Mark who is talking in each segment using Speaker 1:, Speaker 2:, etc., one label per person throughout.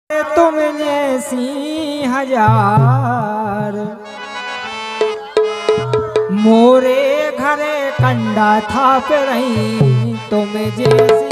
Speaker 1: तुमने 80,000 मोरे घरे कंडा था पे रही तुम जैसी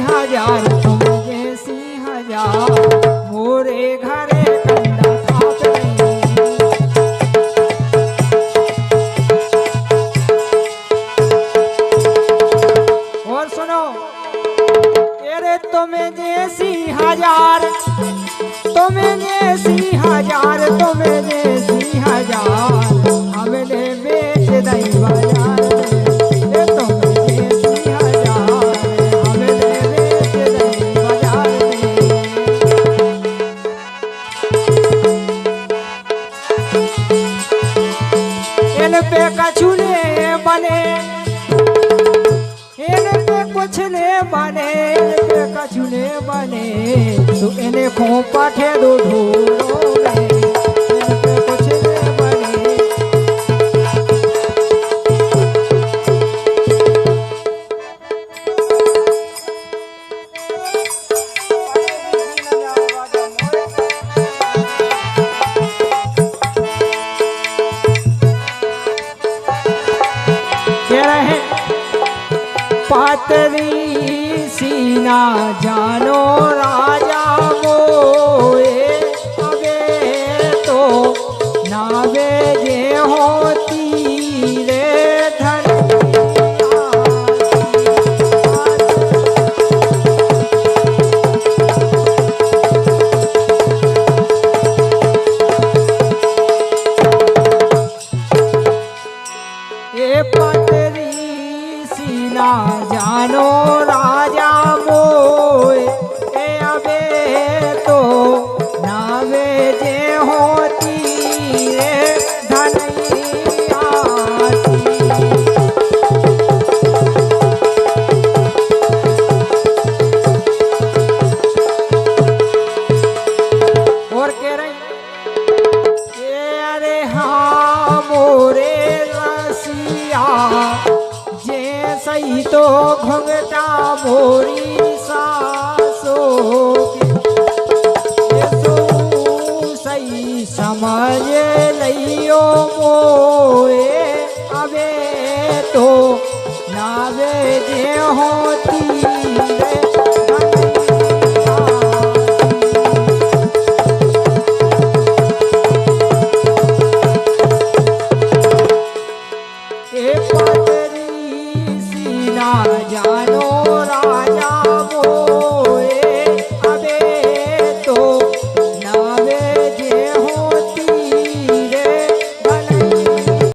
Speaker 1: हजार मोरे घरे कंडा था पे और सुनो अरे तुम्हें जैसी हजार हमने बेच दई बाजार पे कछुने बने इन पे कुछ ने बने पे कछुने बने तो इन्हें खोपा थे दो ढोलो इन पे कुछ ने बने पातरी सीना जानो राजा मोए अबे तो नावे जे होती रे धन ये पातरी सीना जानो राजा मोए ए अबे तो नावे जे होती रे धनैया और कह रही ए अरे हाँ मोरे रसिया सही तो घुंघटा मोरी सासो सही समझ लियो मोए अबे तो नावे जे होती जानो